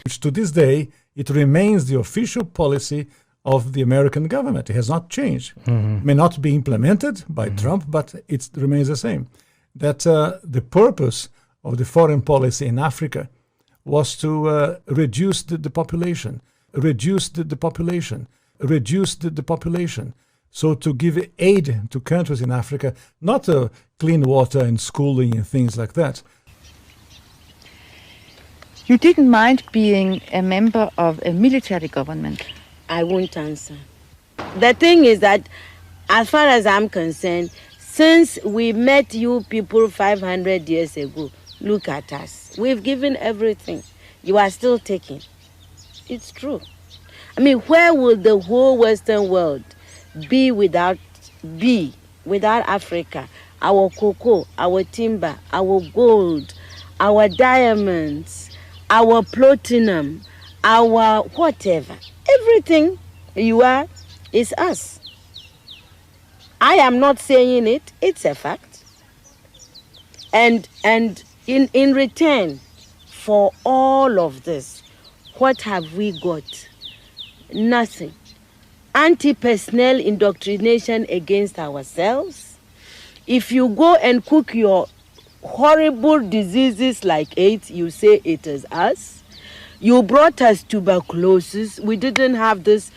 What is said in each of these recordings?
which to this day, it remains the official policy of the American government. It has not changed. It may not be implemented by Trump, but it remains the same. That the purpose of the foreign policy in Africa was to reduce the population, So to give aid to countries in Africa, not clean water and schooling and things like that. You didn't mind being a member of a military government? I won't answer. The thing is that, as far as I'm concerned, since we met you people 500 years ago, look at us. We've given everything. You are still taking. It's true. I mean, where will the whole Western world be without Africa? Our cocoa, our timber, our gold, our diamonds, our platinum, our whatever. Everything you are is us. I am not saying it, it's a fact. And in return for all of this, what have we got? Nothing. Anti-personnel indoctrination against ourselves. If you go and cook your horrible diseases like AIDS, you say it is us. You brought us tuberculosis. We didn't have this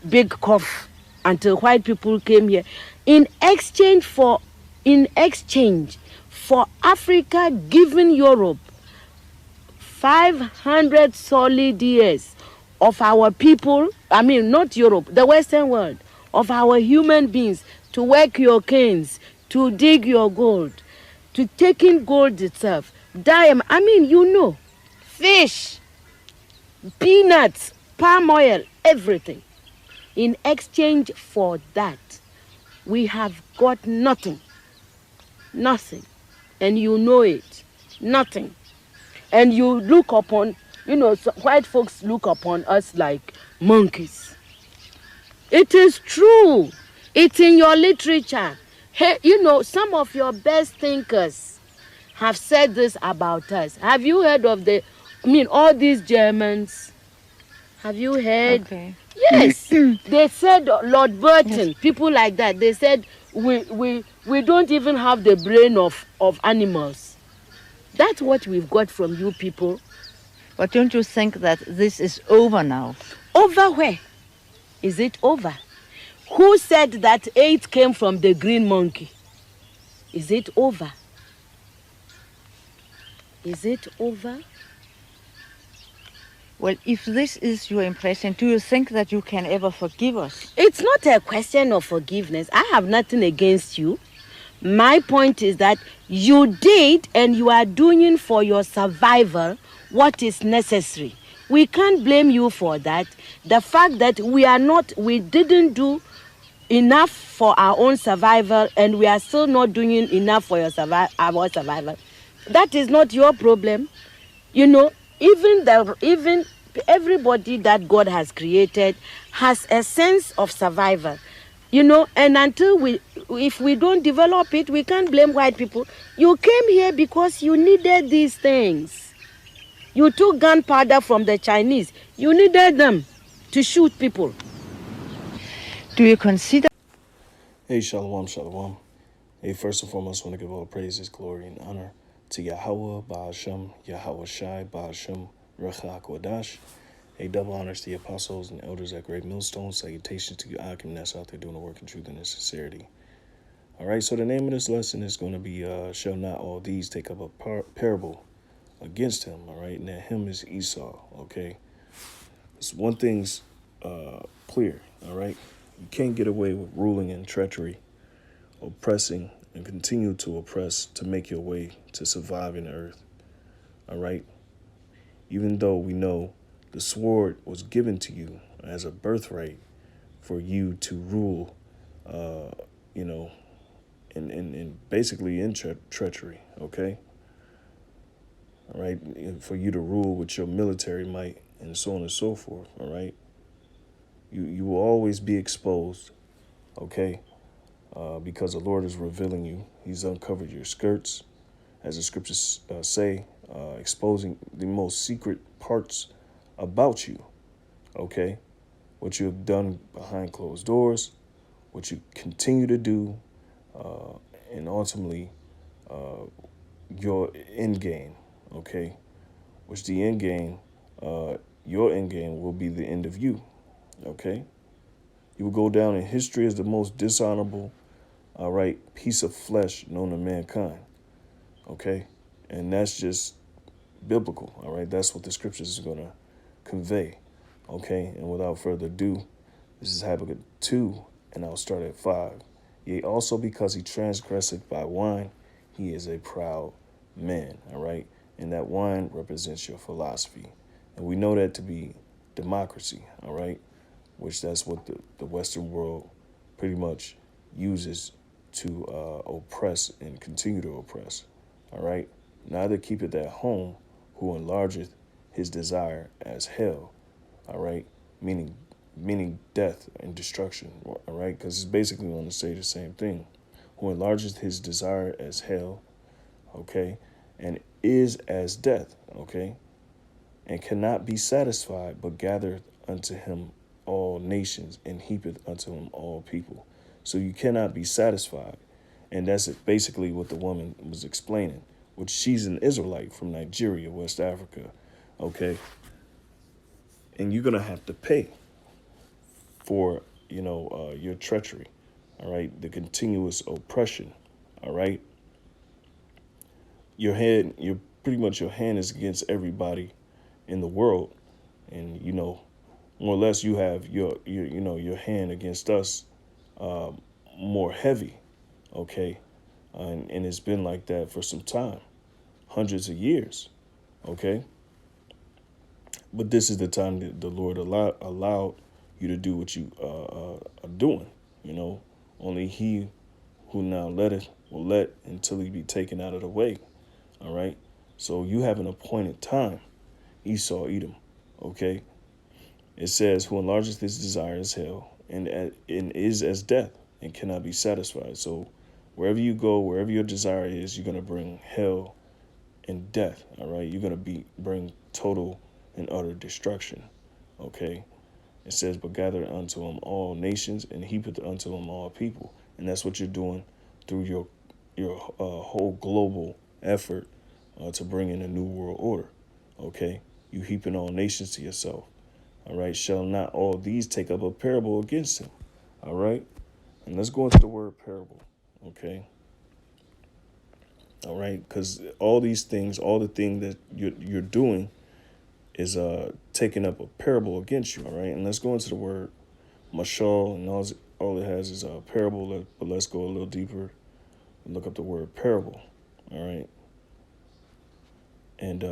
big cough until white people came here. In exchange for Africa giving Europe 500 solid years of our people, I mean not Europe, the Western world, of our human beings to work your canes, to dig your gold, to take in gold itself, diamond, I mean, you know, fish, peanuts, palm oil, everything. In exchange for that, we have got nothing. Nothing. And you know it. Nothing. And you look upon, white folks look upon us like monkeys. It is true. It's in your literature. Hey, some of your best thinkers have said this about us. Have you heard of all these Germans? Have you heard? Okay. Yes. They said, Lord Burton, yes. People like that, they said, we don't even have the brain of animals. That's what we've got from you people. But don't you think that this is over now? Over where? Is it over? Who said that AIDS came from the green monkey? Is it over? Is it over? Well, if this is your impression, do you think that you can ever forgive us? It's not a question of forgiveness. I have nothing against you. My point is that you did and you are doing for your survival what is necessary. We can't blame you for that. The fact that we didn't do enough for our own survival and we are still not doing enough for our survival, that is not your problem. Even everybody that God has created has a sense of survival. And if we don't develop it, we can't blame white people. You came here because you needed these things. You took gunpowder from the Chinese. You needed them to shoot people. Do you consider... Hey, shalom, shalom. Hey, first and foremost, I want to give all praises, glory, and honor to Yahweh, Ba'ashem, Yahweh Shai, Ba'ashem, Rechak Wadash. Hey, double honors to the apostles and elders at Great Millstone. Salutations to you, Akim, that's out there doing the work in truth and in sincerity. All right, so the name of this lesson is going to be, shall not all these take up a parable against him, all right? And that him is Esau, okay? So one thing's clear, all right? You can't get away with ruling and treachery, oppressing, and continue to oppress to make your way to survive in the earth, all right? Even though we know the sword was given to you as a birthright for you to rule, and basically in treachery, okay? All right, for you to rule with your military might and so on and so forth, all right? You will always be exposed, okay? Because the Lord is revealing you. He's uncovered your skirts, as the scriptures say, exposing the most secret parts about you, okay? What you have done behind closed doors, what you continue to do, and ultimately your end game, okay? Which the end game, your end game will be the end of you, okay? You will go down in history as the most dishonorable, all right, piece of flesh known to mankind, okay? And that's just biblical, all right? That's what the scriptures is going to convey, okay? And without further ado, this is Habakkuk 2, and I'll start at 5. Yea, also because he transgresseth by wine, he is a proud man, all right? And that wine represents your philosophy. And we know that to be democracy, all right? Which that's what the Western world pretty much uses to oppress and continue to oppress, all right? Neither keepeth at home who enlargeth his desire as hell, all right? Meaning death and destruction, all right? Because it's basically want to say the same thing. Who enlargeth his desire as hell, okay? And is as death, okay? And cannot be satisfied, but gathereth unto him all nations and heapeth unto him all people. So you cannot be satisfied. And that's basically what the woman was explaining, which she's an Israelite from Nigeria, West Africa, okay? And you're going to have to pay for, your treachery, all right? The continuous oppression, all right? Your hand is against everybody in the world. And, more or less you have your hand against us more heavy, okay? And it's been like that for some time, hundreds of years, okay? But this is the time that the Lord allowed you to do what you are doing, Only he who now letteth will let until he be taken out of the way, all right? So you have an appointed time, Esau, Edom, okay? It says, who enlargeth his desire as hell, and is as death, and cannot be satisfied. So wherever you go, wherever your desire is, you're going to bring hell and death, all right? You're going to bring total and utter destruction, okay? It says, but gather unto him all nations, and heapeth unto him all people. And that's what you're doing through your whole global effort to bring in a new world order, okay? You heaping all nations to yourself. All right, shall not all these take up a parable against him? All right, and let's go into the word parable, okay? All right, because all these things, all the thing that you're doing is taking up a parable against you, all right? And let's go into the word mashal, and all it has is a parable, but let's go a little deeper and look up the word parable, all right? And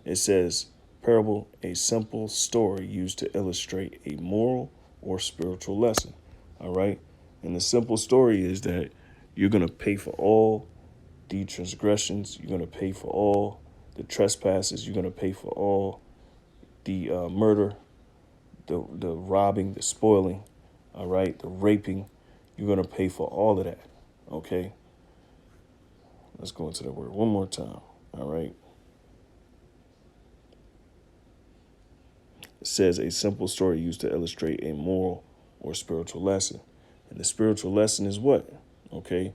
it says, parable, a simple story used to illustrate a moral or spiritual lesson, all right? And the simple story is that you're going to pay for all the transgressions. You're going to pay for all the trespasses. You're going to pay for all the murder, the robbing, the spoiling, all right, the raping. You're going to pay for all of that, okay? Let's go into the word one more time, all right? It says a simple story used to illustrate a moral or spiritual lesson. And the spiritual lesson is what? Okay.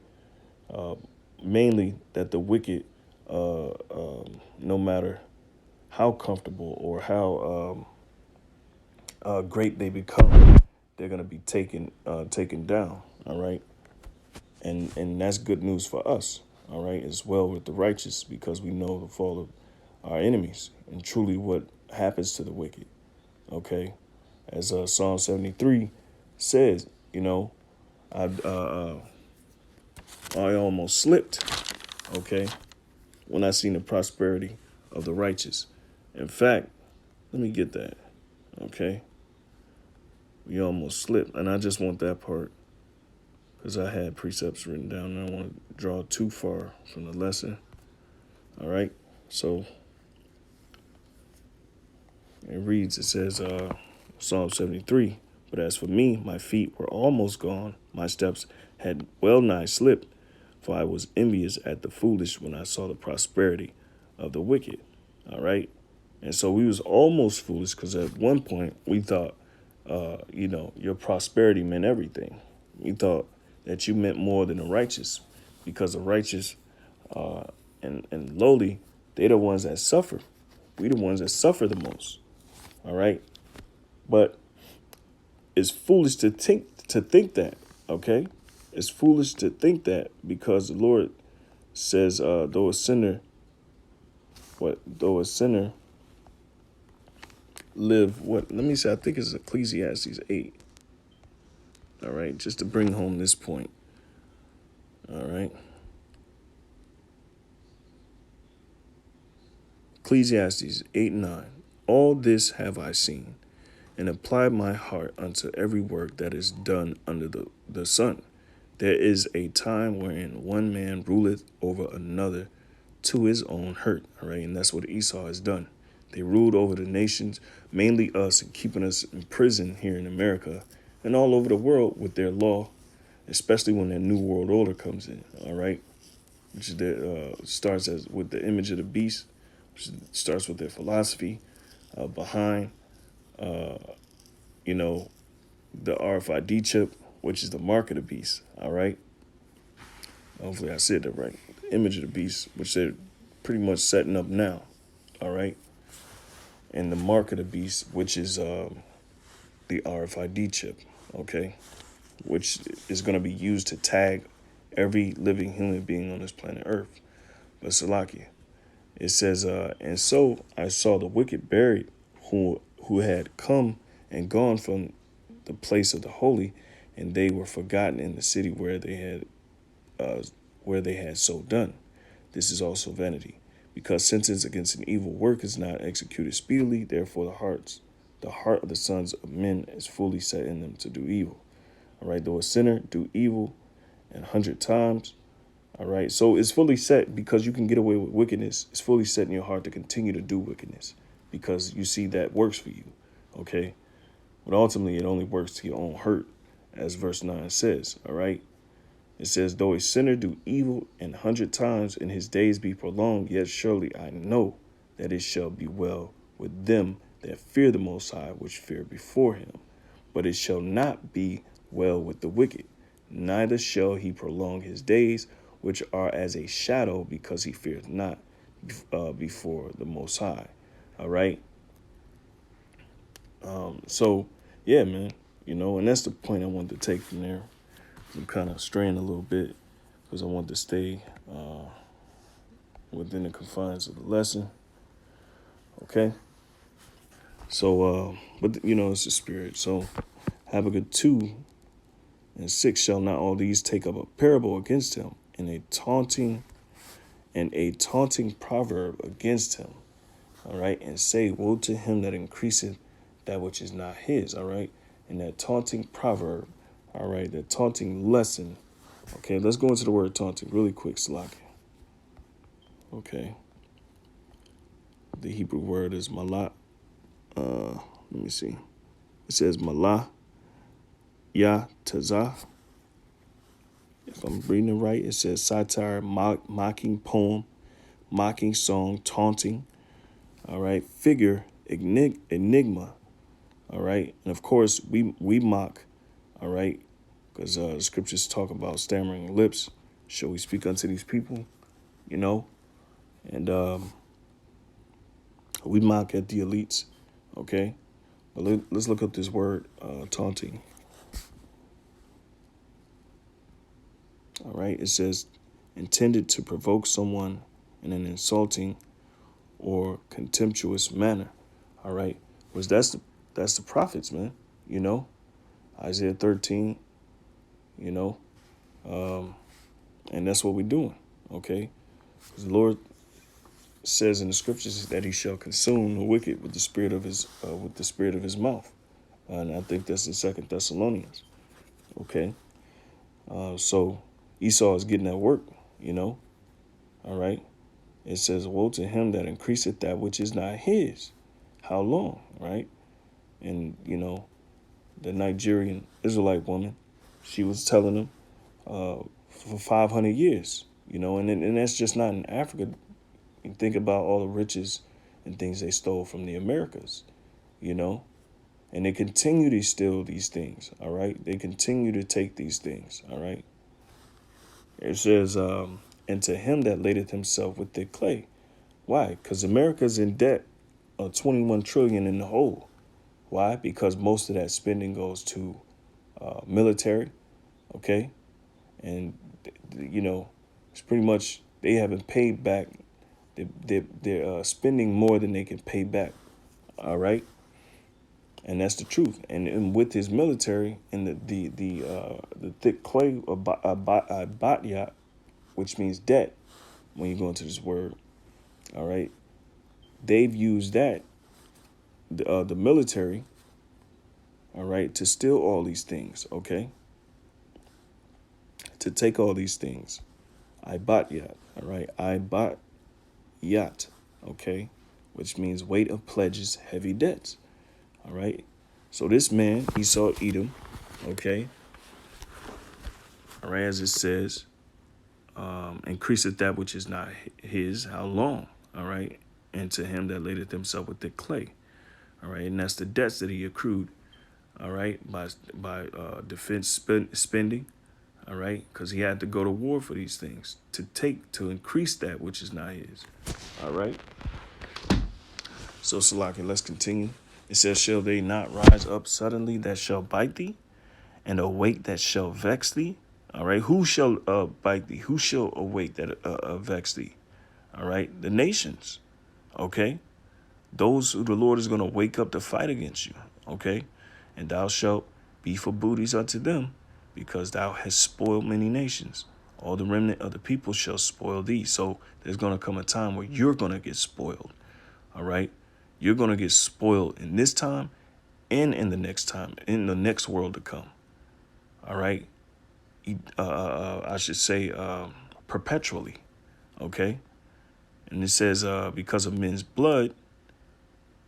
Mainly that the wicked, no matter how comfortable or how great they become, they're going to be taken down. All right. And that's good news for us. All right. As well with the righteous, because we know the fall of our enemies and truly what happens to the wicked. Okay, as Psalm 73 says, I almost slipped, okay, when I seen the prosperity of the righteous. In fact, let me get that, okay? We almost slipped, and I just want that part because I had precepts written down, and I don't want to draw too far from the lesson, all right? So it reads, it says, Psalm 73, but as for me, my feet were almost gone. My steps had well nigh slipped, for I was envious at the foolish when I saw the prosperity of the wicked. All right. And so we was almost foolish because at one point we thought, your prosperity meant everything. We thought that you meant more than the righteous, because the righteous and lowly, they're the ones that suffer. We the ones that suffer the most. All right. But it's foolish to think that. Okay. It's foolish to think that, because the Lord says, though a sinner live, let me say, I think it's Ecclesiastes 8. All right. Just to bring home this point. All right. Ecclesiastes 8:9. All this have I seen, and applied my heart unto every work that is done under the sun. There is a time wherein one man ruleth over another to his own hurt. All right. And that's what Esau has done. They ruled over the nations, mainly us, and keeping us in prison here in America and all over the world with their law, especially when that new world order comes in. All right. Which starts with the image of the beast, which starts with their philosophy behind, the RFID chip, which is the mark of the beast. All right. Hopefully I said that right. The image of the beast, which they're pretty much setting up now. All right. And the mark of the beast, which is the RFID chip. Okay. Which is going to be used to tag every living human being on this planet Earth. But Salakia, it says, and so I saw the wicked buried, who had come and gone from the place of the holy, and they were forgotten in the city where they had so done. This is also vanity, because sentence against an evil work is not executed speedily. Therefore, the heart of the sons of men is fully set in them to do evil. All right, though a sinner do evil 100 times. All right, so it's fully set, because you can get away with wickedness. It's fully set in your heart to continue to do wickedness, because you see that works for you. Okay, but ultimately it only works to your own hurt, as verse 9 says. All right, it says, though a sinner do evil 100 times and his days be prolonged, yet surely I know that it shall be well with them that fear the Most High, which fear before him. But it shall not be well with the wicked, neither shall he prolong his days, which are as a shadow, because he fears not before the Most High. All right. So, yeah, man, and that's the point I wanted to take from there. I'm kind of straying a little bit because I want to stay within the confines of the lesson. Okay. So, but it's the spirit. So Habakkuk 2:6, shall not all these take up a parable against him, and a taunting proverb against him. All right. And say, woe to him that increaseth that which is not his. All right. And that taunting proverb. All right. That taunting lesson. Okay. Let's go into the word taunting really quick, Salaki. Okay. The Hebrew word is malah. Let me see. It says malah ya tazah. If I'm reading it right, it says satire, mocking poem, mocking song, taunting. All right. Figure, enigma. All right. And of course, we mock. All right. Because the scriptures talk about stammering lips. Shall we speak unto these people? And we mock at the elites. Okay. But let's look up this word, taunting. All right. It says intended to provoke someone in an insulting or contemptuous manner. All right. Which that's the prophets, man. Isaiah 13, and that's what we're doing. Okay. Because the Lord says in the scriptures that he shall consume the wicked with the spirit of his mouth. And I think that's in 2 Thessalonians. Okay. So Esau is getting that work, All right. It says, woe to him that increaseth that which is not his. How long? Right. And, the Nigerian Israelite woman, she was telling him for 500 years, and that's just not in Africa. You think about all the riches and things they stole from the Americas, you know, and they continue to steal these things. All right. They continue to take these things. All right. It says, and to him that ladeth himself with the clay. Why? Because America's in debt of 21 trillion in the hole. Why? Because most of that spending goes to military. Okay. And, you know, it's pretty much they haven't paid back. They're spending more than they can pay back. All right. And that's the truth. And with his military and the thick clay abatya, which means debt, when you go into this word, all right, they've used that, the military, all right, to steal all these things, okay, to take all these things. Ibatyat, all right, Ibatyat, okay, which means weight of pledges, heavy debts. All right. So this man, Esau, Edom, okay. All right, as it says, increaseth that which is not his. How long? All right. And to him that ladeth himself with the clay. All right. And that's the debts that he accrued. All right. By defense spending. All right. Because he had to go to war for these things to increase that which is not his. All right. So, Salaki, let's continue. It says, shall they not rise up suddenly that shall bite thee, and awake that shall vex thee? All right. Who shall bite thee? Who shall awake that vex thee? All right. The nations. Okay. Those who the Lord is going to wake up to fight against you. Okay. And thou shalt be for booties unto them, because thou hast spoiled many nations. All the remnant of the people shall spoil thee. So there's going to come a time where you're going to get spoiled. All right. You're going to get spoiled in this time and in the next time, in the next world to come. All right. I should say perpetually. Okay. And it says because of men's blood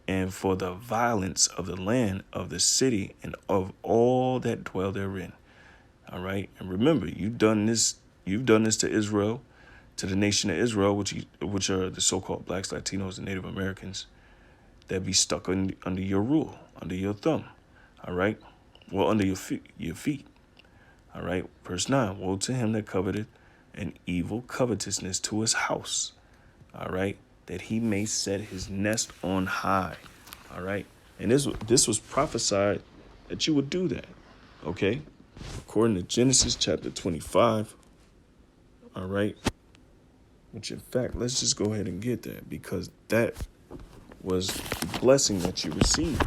and for the violence of the land, of the city, and of all that dwell therein. All right. And remember, you've done this to Israel, to the nation of Israel, which are the so-called blacks, Latinos, and Native Americans. That be stuck under your rule, under your thumb, all right? Well, under your feet, all right? Verse 9, woe to him that coveteth an evil covetousness to his house, all right? That he may set his nest on high, all right? And this was prophesied that you would do that, okay? According to Genesis chapter 25, all right? Which, in fact, let's just go ahead and get that, because that was the blessing that you received.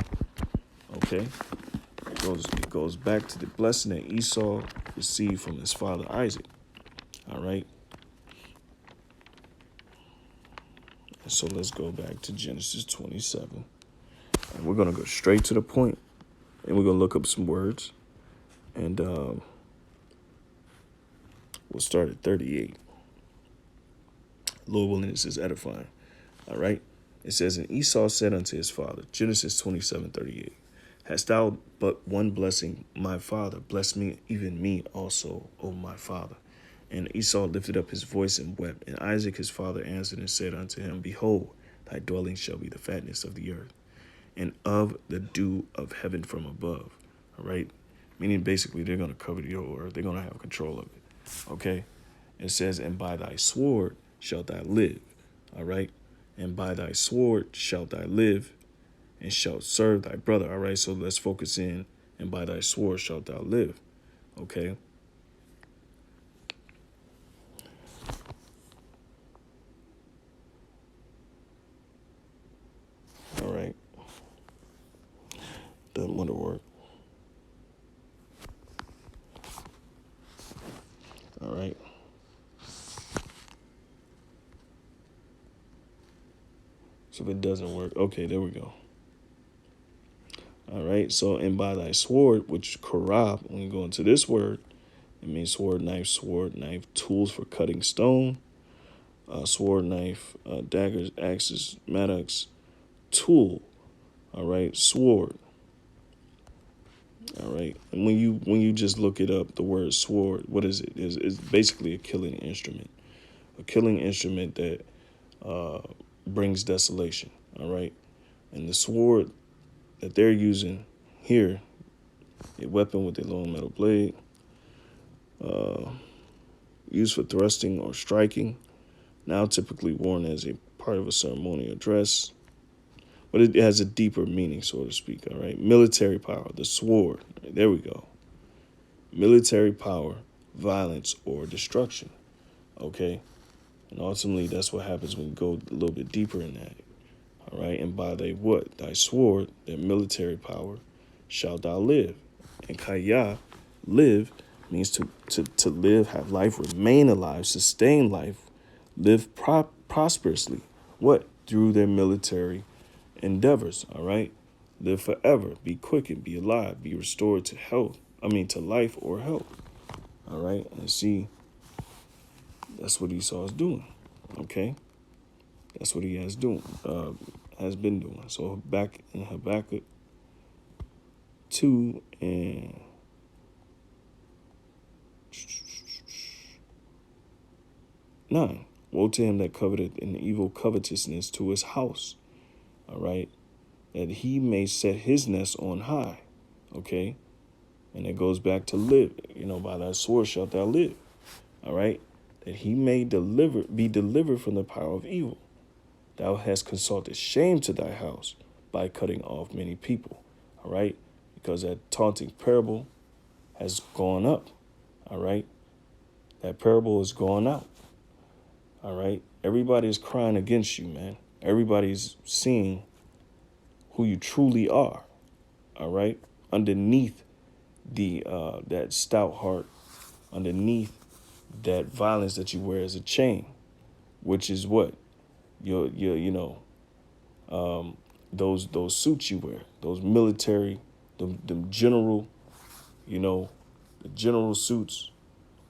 Okay, it goes back to the blessing that Esau received from his father Isaac. All right. And so let's go back to Genesis 27, and we're gonna go straight to the point, and we're gonna look up some words, and we'll start at 38. Lord willing, this is edifying. All right. It says, and Esau said unto his father, Genesis 27:38, hast thou but one blessing, my father? Bless me, even me also, O my father. And Esau lifted up his voice and wept. And Isaac his father answered and said unto him, behold, thy dwelling shall be the fatness of the earth, and of the dew of heaven from above. All right? Meaning basically they're going to cover the earth. They're going to have control of it. Okay? It says, and by thy sword shalt thou live. All right? And by thy sword shalt thou live, and shalt serve thy brother. All right, so let's focus in. And by thy sword shalt thou live. Okay. All right. Doesn't want to work. All right. So if it doesn't work, okay, there we go. All right, so and by thy sword, which is korab, when we go into this word, it means sword, knife, tools for cutting stone, sword, knife, daggers, axes, mattocks, tool. All right, sword. All right, and when you just look it up, the word sword, what is it? It's basically a killing instrument that brings desolation. All right. And the sword that they're using here, a weapon with a long metal blade, used for thrusting or striking, now typically worn as a part of a ceremonial dress, but it has a deeper meaning, so to speak. All right. Military power, the sword. Right, there we go. Military power, violence, or destruction. Okay. And ultimately, that's what happens when you go a little bit deeper in that. All right. And by thy what? Thy sword, that military power, shalt thou live. And kaya, live, means to live, have life, remain alive, sustain life, live prosperously. What? Through their military endeavors. All right. Live forever, be quickened, be alive, be restored to health. To life or health. All right. And see, that's what Esau is doing. Okay. That's what he has been doing. So back in Habakkuk 2 and 9. Woe to him that coveteth an evil covetousness to his house. All right. That he may set his nest on high. Okay. And it goes back to live. By thy sword shalt thou live. All right. That he may be delivered from the power of evil. Thou hast consulted shame to thy house by cutting off many people. All right. Because that taunting parable has gone up. All right. That parable is gone out. All right. Everybody is crying against you, man. Everybody's seeing who you truly are. All right. Underneath that stout heart, underneath that violence that you wear as a chain, which is what those suits you wear, those military, them general, the general suits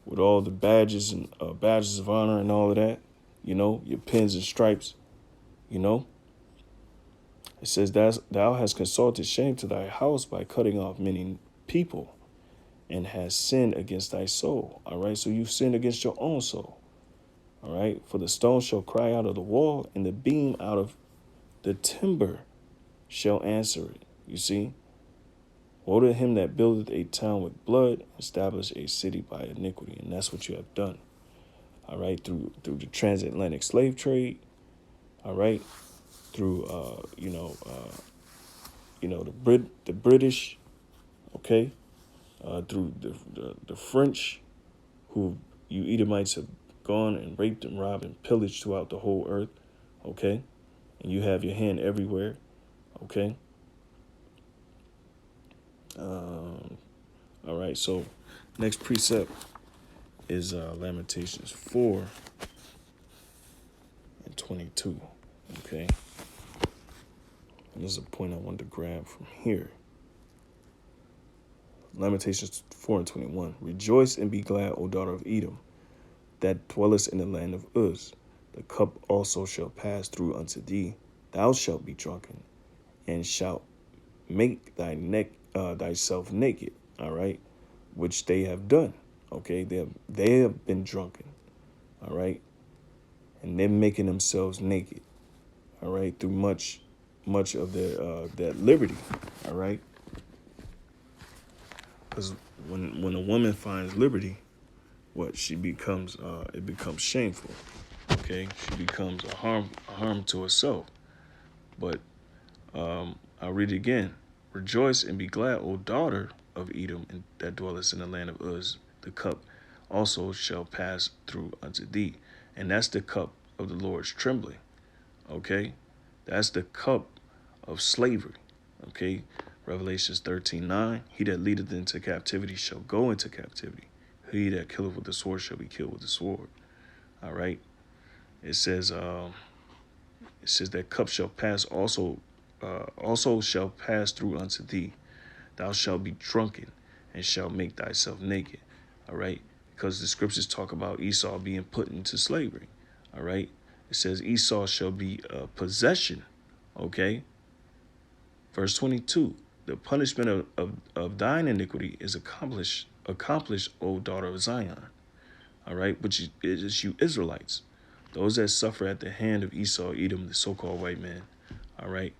with all the badges and badges of honor and all of that, your pins and stripes, It says that thou hast consulted shame to thy house by cutting off many people and has sinned against thy soul. All right. So you've sinned against your own soul. All right. For the stone shall cry out of the wall and the beam out of the timber shall answer it. You see? Woe to him that buildeth a town with blood, establish a city by iniquity. And that's what you have done. All right. Through the transatlantic slave trade. All right. Through, the British. Okay. Through the French, who you Edomites have gone and raped and robbed and pillaged throughout the whole earth, okay? And you have your hand everywhere, okay? All right, so next precept is Lamentations 4 and 22, okay? And this is a point I wanted to grab from here. Lamentations 4 and 21. Rejoice and be glad, O daughter of Edom, that dwellest in the land of Uz. The cup also shall pass through unto thee. Thou shalt be drunken, and shalt make thyself naked. All right, which they have done. Okay, they have been drunken. All right, and they're making themselves naked. All right, through much of their liberty. All right. Because when a woman finds liberty, what she becomes, it becomes shameful. Okay, she becomes a harm to herself. But I'll read it again. Rejoice and be glad, O daughter of Edom, and that dwellest in the land of Uz. The cup also shall pass through unto thee, and that's the cup of the Lord's trembling. Okay, that's the cup of slavery. Okay. Revelations 13:9, he that leadeth into captivity shall go into captivity. He that killeth with the sword shall be killed with the sword. All right. It says that cup shall pass also shall pass through unto thee. Thou shalt be drunken and shalt make thyself naked. All right. Because the scriptures talk about Esau being put into slavery. All right. It says Esau shall be a possession. Okay. Verse 22. The punishment of thine iniquity is accomplished, O daughter of Zion. All right, which is you Israelites, those that suffer at the hand of Esau, Edom, the so-called white man. All right.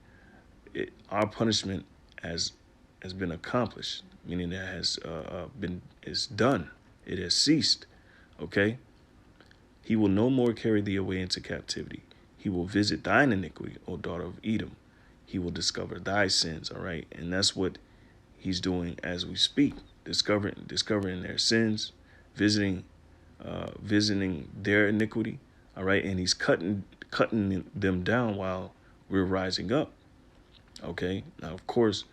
Our punishment has been accomplished, meaning that has been is done. It has ceased. Okay. He will no more carry thee away into captivity. He will visit thine iniquity, O daughter of Edom. He will discover thy sins. All right. And that's what he's doing as we speak, discovering their sins, visiting their iniquity. All right. And he's cutting them down while we're rising up. Okay. Now, of course,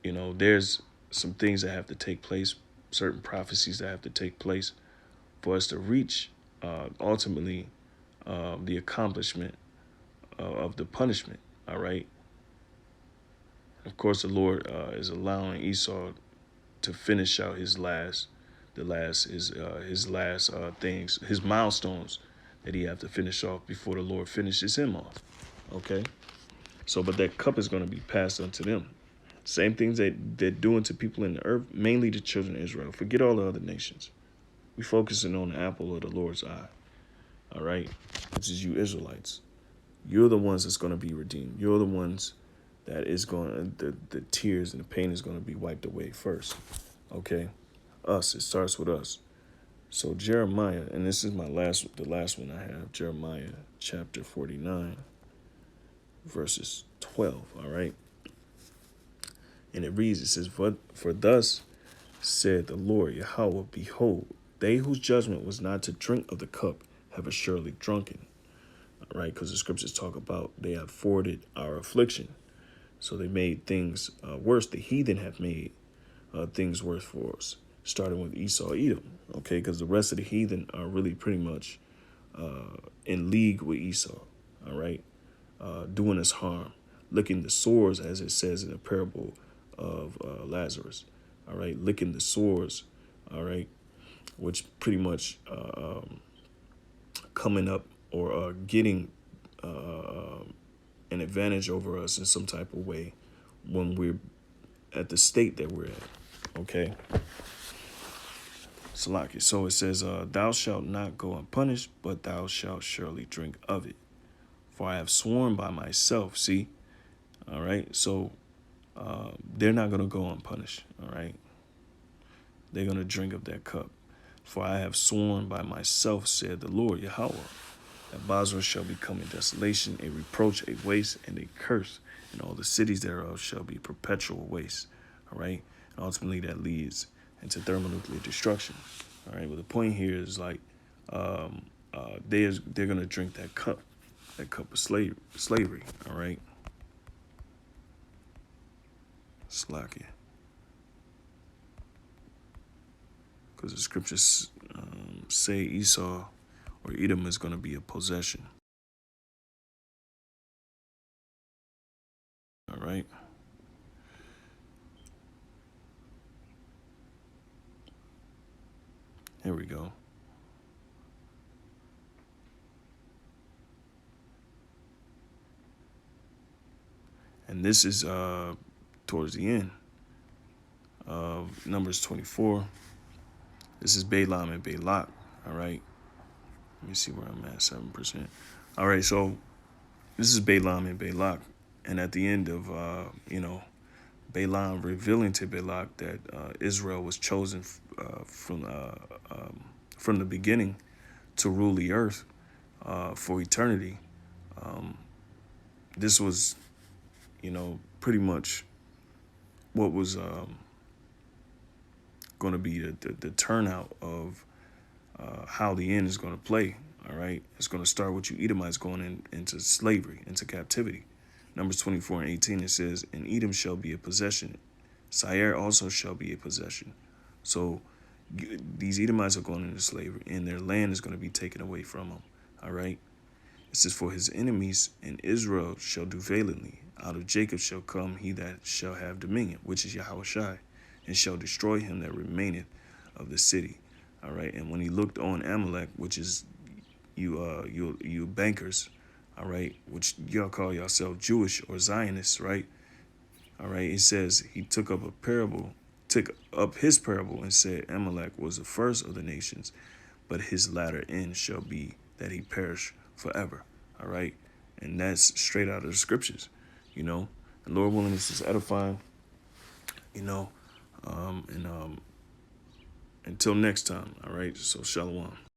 there's some things that have to take place, certain prophecies that have to take place for us to reach ultimately the accomplishment of the punishment. All right. Of course, the Lord is allowing Esau to finish out his last things, his milestones that he have to finish off before the Lord finishes him off. Okay. So, but that cup is going to be passed unto them. Same things that they're doing to people in the earth, mainly the children of Israel. Forget all the other nations. We're focusing on the apple of the Lord's eye. All right. Which is you Israelites. You're the ones that's going to be redeemed. You're the ones that is going to, the tears and the pain is going to be wiped away first. Okay. Us. It starts with us. So Jeremiah, and this is the last one I have, Jeremiah chapter 49, verses 12. All right. And it reads, it says, For thus said the Lord Yahweh, behold, they whose judgment was not to drink of the cup have assuredly drunken. All right, because the scriptures talk about they have forwarded our affliction. So they made things worse. The heathen have made things worse for us, starting with Esau, Edom. Okay, because the rest of the heathen are really pretty much in league with Esau. All right, doing us harm, licking the sores, as it says in the parable of Lazarus. All right, licking the sores. All right, which pretty much coming up or getting an advantage over us in some type of way when we're at the state that we're at. Okay. Salaki. So it says, thou shalt not go unpunished, but thou shalt surely drink of it. For I have sworn by myself. See? All right. So they're not going to go unpunished. All right. They're going to drink of that cup. For I have sworn by myself, said the Lord Yahweh, that Basra shall become a desolation, a reproach, a waste, and a curse, and all the cities thereof shall be perpetual waste. All right. And ultimately that leads into thermonuclear destruction. All right. Well, the point here is like they're going to drink that cup of slavery. All right. Slakia. Because the scriptures say Esau or Edom is going to be a possession. All right. Here we go. And this is towards the end of Numbers 24. This is Balaam and Balak. All right. Let me see where I'm at, 7%. All right, so this is Balaam and Balak. And at the end of, Balaam revealing to Balak that Israel was chosen from the beginning to rule the earth for eternity. This was, pretty much what was going to be the turnout of how the end is going to play. All right. It's going to start with you Edomites going into slavery, into captivity. Numbers 24 and 18, it says, and Edom shall be a possession. Seir also shall be a possession. So these Edomites are going into slavery and their land is going to be taken away from them. All right. It says, for his enemies in Israel shall do valiantly. Out of Jacob shall come he that shall have dominion, which is Yahushai, and shall destroy him that remaineth of the city. All right. And when he looked on Amalek, which is you bankers, all right, which y'all call yourself Jewish or Zionists, right? All right. He says he took up his parable and said Amalek was the first of the nations, but his latter end shall be that he perish forever. All right. And that's straight out of the scriptures, you know. And Lord willing, this is edifying, you know. And until next time, all right? So shalom.